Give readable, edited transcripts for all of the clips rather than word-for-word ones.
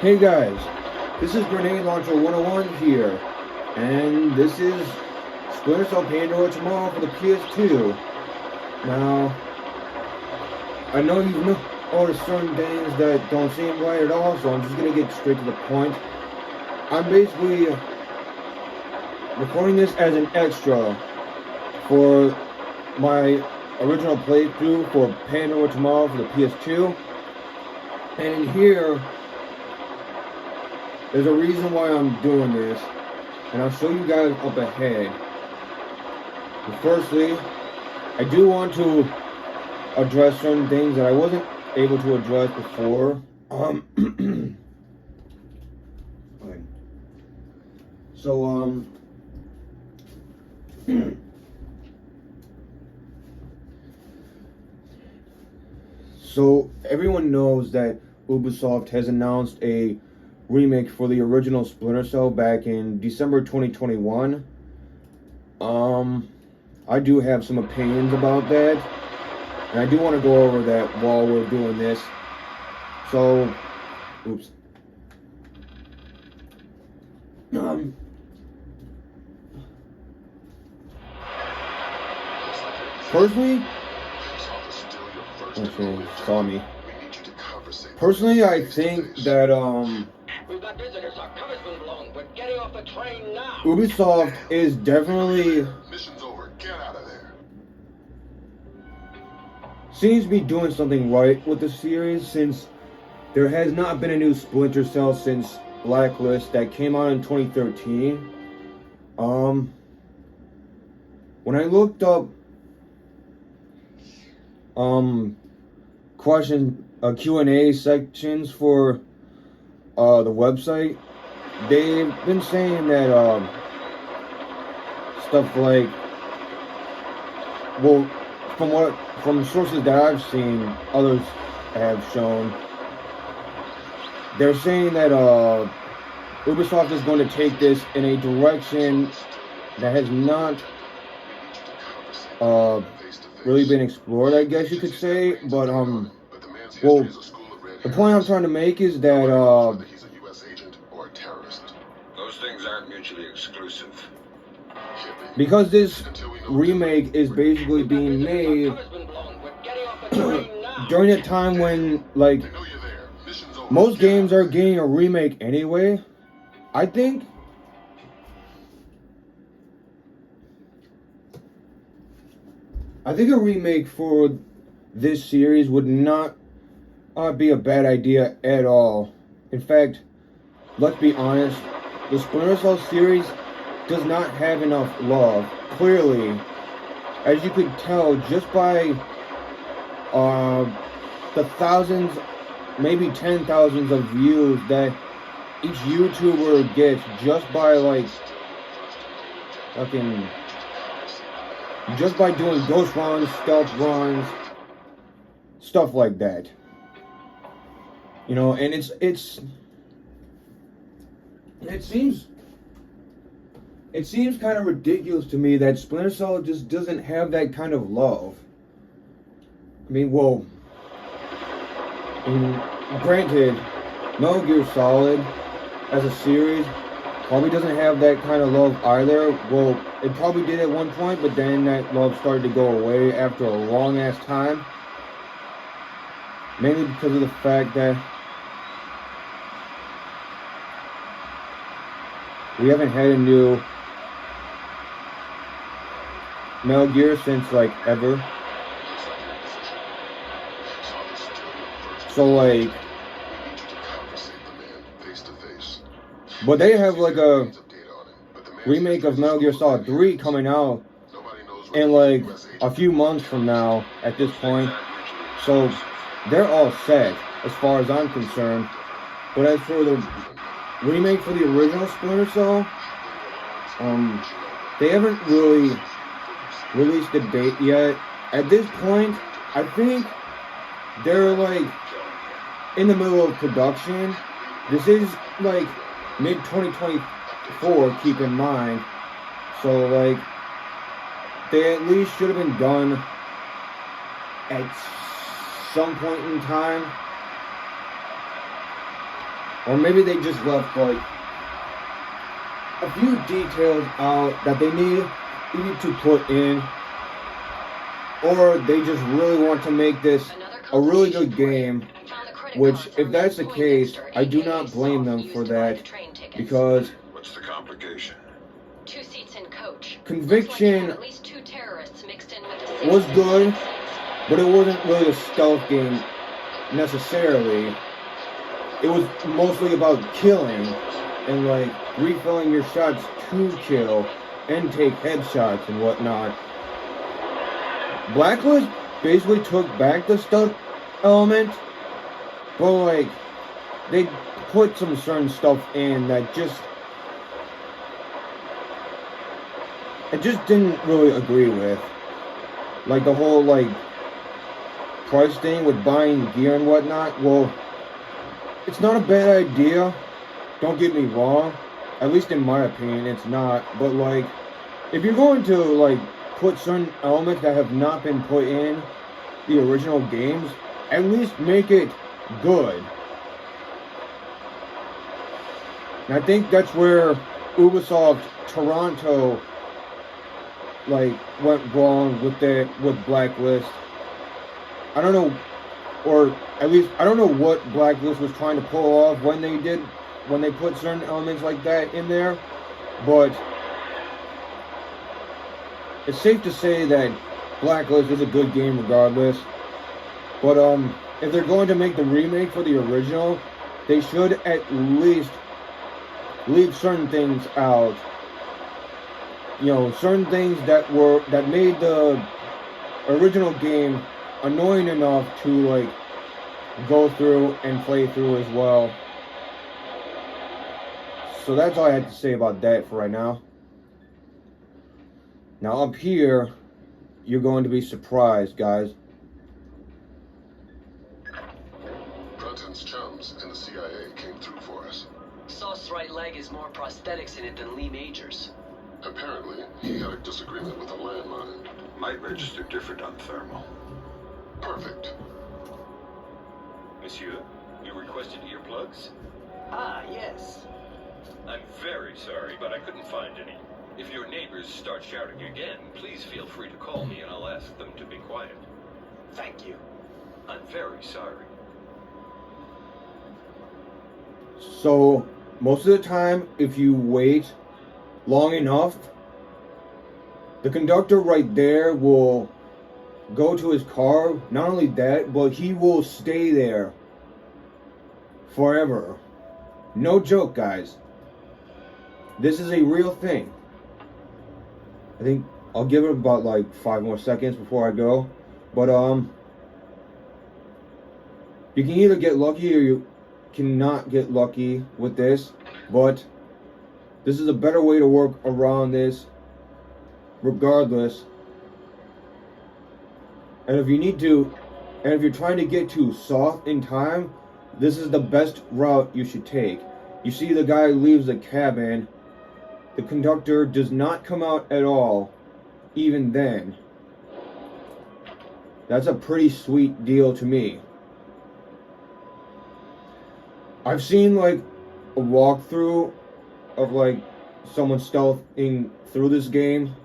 Hey guys, this is Grenade Launcher 101 here, and this is Splinter Cell Pandora tomorrow for the PS2. Now, I know you've noticed certain things that don't seem right at all, so I'm just going to get straight to the point. I'm basically recording this as an extra for my original playthrough for Pandora tomorrow for the PS2. And in here, there's a reason why I'm doing this, and I'll show you guys up ahead. But firstly, I do want to address certain things that I wasn't able to address before. So everyone knows that Ubisoft has announced a remake for the original Splinter Cell back in December 2021. I do have some opinions about that, and I do want to go over that while we're doing this. So, oops. Personally, okay, saw me. Personally, I think that We've got visitors. Our cover's been blown. We're getting off the train now. Ubisoft is definitely Mission's over. Get out of there. seems to be doing something right with the series, since there has not been a new Splinter Cell since Blacklist that came out in 2013. When I looked up Q&A sections for the website, they've been saying that stuff like, well, from sources that I've seen, others have shown, they're saying that Ubisoft is going to take this in a direction that has not really been explored, I guess you could say. But well, the point I'm trying to make is that Those things aren't mutually exclusive. because this remake is basically being made Our cover's been blown. We're getting off the train now. during a time when, like, most games are getting a remake anyway, I think a remake for this series would not be a bad idea at all. In fact, let's be honest, the Splinter Cell series does not have enough love. Clearly, as you could tell just by the thousands, maybe 10,000s of views that each YouTuber gets just by, like, fucking, just by doing ghost runs, stealth runs, stuff like that. You know, and it seems kind of ridiculous to me that Splinter Cell just doesn't have that kind of love. I mean, well, granted, Metal Gear Solid as a series probably doesn't have that kind of love either. Well, it probably did at one point, but then that love started to go away after a long ass time. Mainly because of the fact that we haven't had a new Metal Gear since, like, ever. So, like, but they have, like, a remake of Metal Gear Solid 3 coming out in, like, a few months from now at this point. So they're all set as far as I'm concerned. But as for the remake for the original Splinter Cell, they haven't really released the date yet. At this point, I think they're, like, in the middle of production. This is, like, mid-2024, keep in mind. So, like, they at least should have been done at some point in time. Or maybe they just left like a few details out that they need to put in, or they just really want to make this a really good game, which if that's the case, I do not blame them for that, because What's the complication? 2 seats in coach. Conviction At least 2 terrorists mixed in with the was good, but it wasn't really a stealth game necessarily. It was mostly about killing and like refilling your shots to kill and take headshots and whatnot. Blacklist basically took back the stealth element, but like they put some certain stuff in that I just didn't really agree with. Like the whole like price thing with buying gear and whatnot. Well, it's not a bad idea, don't get me wrong. At least in my opinion, it's not. But like, if you're going to like put certain elements that have not been put in the original games, at least make it good. And I think that's where Ubisoft Toronto like went wrong with Blacklist. I don't know, or at least I don't know what Blacklist was trying to pull off when they put certain elements like that in there, but it's safe to say that Blacklist is a good game regardless. But if they're going to make the remake for the original, they should at least leave certain things out. You know, certain things that made the original game annoying enough to like go through and play through as well. So that's all I had to say about that for right now. Now up here, you're going to be surprised, guys. Brunton's chums in the CIA came through for us. Sauce's right leg has more prosthetics in it than Lee Major's. Apparently, he had a disagreement with a landmine. Might register different on thermal. Perfect. Monsieur, you requested earplugs? Ah, yes. I'm very sorry, but I couldn't find any. If your neighbors start shouting again, please feel free to call me and I'll ask them to be quiet. Thank you. I'm very sorry. So most of the time, if you wait long enough, the conductor right there will go to his car. Not only that, but he will stay there forever. No joke, guys. This is a real thing. I think I'll give it about like 5 more seconds before I go. But you can either get lucky or you cannot get lucky with this. But this is a better way to work around this regardless. And if you're trying to get to Soth in time, this is the best route you should take. You see the guy leaves the cabin. The conductor does not come out at all, even then. That's a pretty sweet deal to me. I've seen like a walkthrough of like someone stealthing through this game.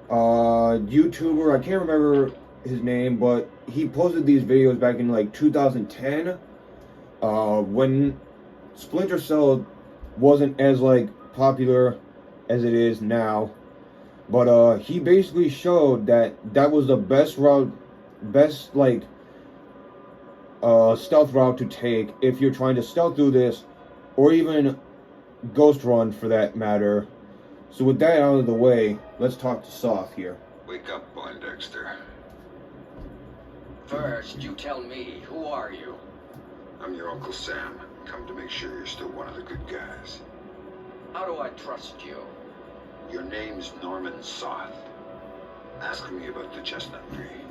YouTuber, I can't remember his name, but he posted these videos back in like 2010, when Splinter Cell wasn't as like popular as it is now. But he basically showed that was the best stealth route to take if you're trying to stealth through this, or even ghost run for that matter. So with that out of the way, let's talk to Soth here. Wake up, Poindexter. First, you tell me, who are you? I'm your Uncle Sam. Come to make sure you're still one of the good guys. How do I trust you? Your name's Norman Soth. Ask me about the chestnut tree.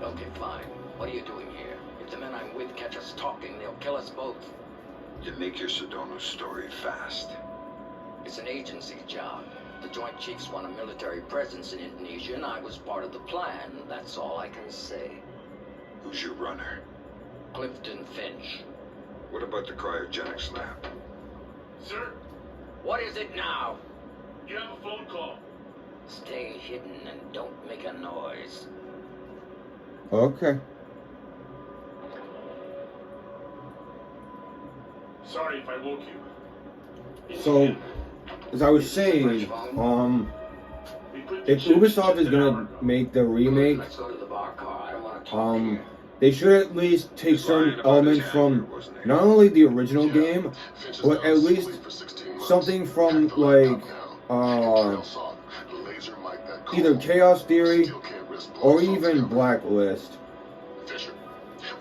Okay, fine. What are you doing here? If the men I'm with catch us talking, they'll kill us both. You make your Sedona story fast. It's an agency job. The Joint Chiefs want a military presence in Indonesia, and I was part of the plan. That's all I can say. Who's your runner? Clifton Finch. What about the cryogenics lab? Sir, What is it now? you have a phone call. Stay hidden and don't make a noise. Okay. Sorry if I woke you. So, as I was saying, We put the if ship Ubisoft is in gonna our- make the remake, Let's go to the bar car. I don't want to talk here. they should at least take certain elements from not only the original game, Finch is but now at asleep least for 16 months. something from Hack the like laptop now. Trail saw, laser mic that call. either Chaos Theory Still can't risk or blowing even something. Blacklist. Fisher,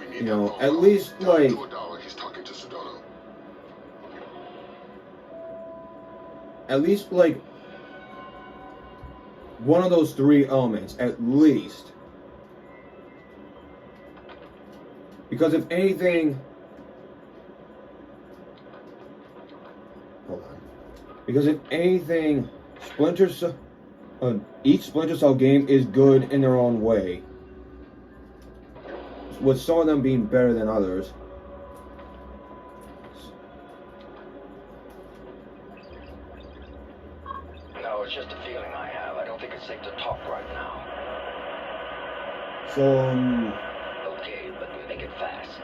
we need You that know, phone at call. least Tell him like to $1 he's talking to Sedona. one of those three elements, at least. Because if anything, hold on. Because if anything, each Splinter Cell game is good in their own way, with some of them being better than others. No, it's just a feeling I have. I don't think it's safe to talk right now. So, Okay, but make it fast.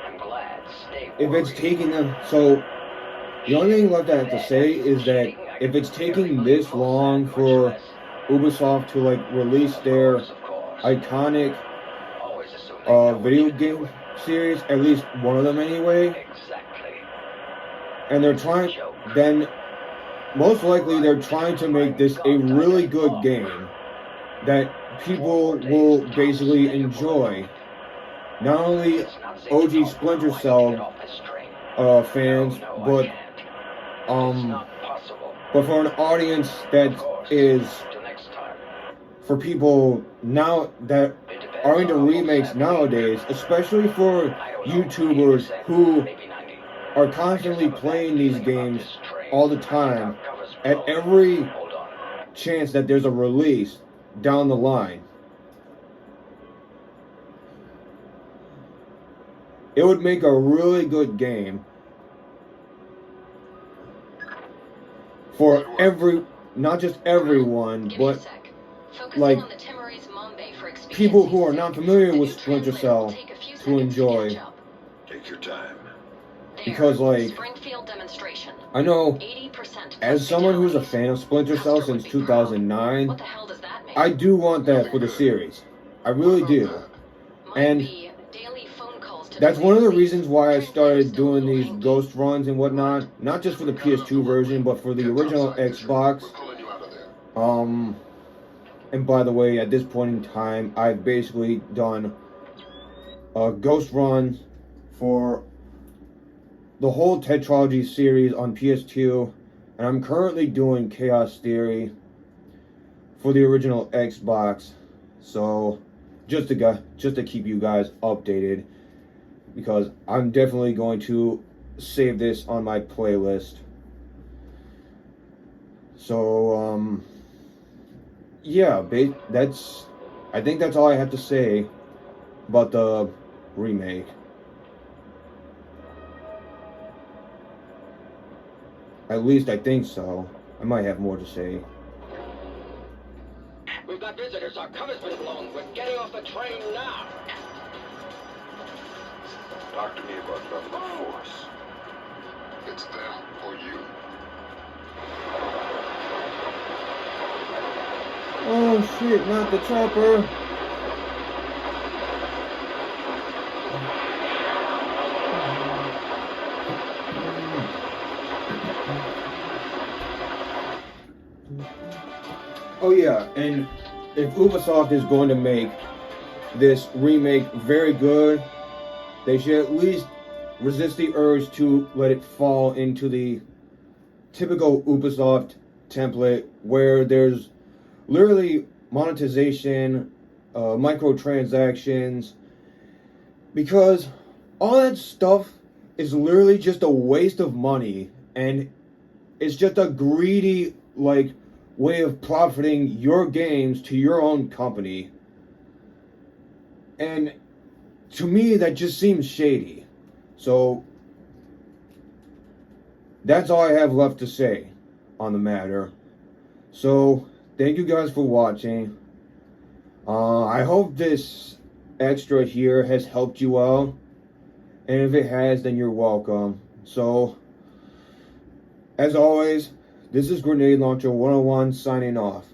I'm glad. Stay if it's worried. taking them, so the only thing left I have to say is that if it's taking this long for Ubisoft to like release their iconic video game series, at least one of them anyway, Exactly. and they're trying, then most likely they're trying to make this a really good game that people will basically enjoy. Not only OG Splinter Cell fans, but for an audience that is for people now that are into remakes nowadays, especially for YouTubers who are constantly playing these games all the time at every chance that there's a release down the line. It would make a really good game for not just everyone, Give me a but sec. Focusing like on the Timorese Mombay for expediency people who are not sake. familiar The with new Splinter translator will Cell take a few to seconds to enjoy. catch up. Take your time. There. Because, like, Springfield demonstration. I know 80% as someone who's a fatalities. fan of Splinter Cell Custer would since be proud. 2009, What the hell does that mean? I do want that for the series. I really do. Might And be daily phone calls to that's the one of the police. reasons why I Translators started still a doing little these hanky. ghost runs and whatnot. Not just for the PS2 version, but for the original Xbox. We're pulling you out of there. And by the way, at this point in time, I've basically done a ghost run for the whole Tetralogy series on PS2, and I'm currently doing Chaos Theory for the original Xbox. So, just to keep you guys updated, because I'm definitely going to save this on my playlist. So, yeah, I think that's all I have to say about the remake. At least I think so. I might have more to say. We've got visitors. Our cover's been blown. We're getting off the train now. Talk to me about level of force. It's them or you. Oh shit, not the chopper. Oh yeah, and if Ubisoft is going to make this remake very good, they should at least resist the urge to let it fall into the typical Ubisoft template where there's literally monetization, microtransactions, because all that stuff is literally just a waste of money, and it's just a greedy, like, way of profiting your games to your own company. And to me, that just seems shady. So that's all I have left to say on the matter. So thank you guys for watching. I hope this extra here has helped you out. And if it has, then you're welcome. So, as always, this is Grenade Launcher 101 signing off.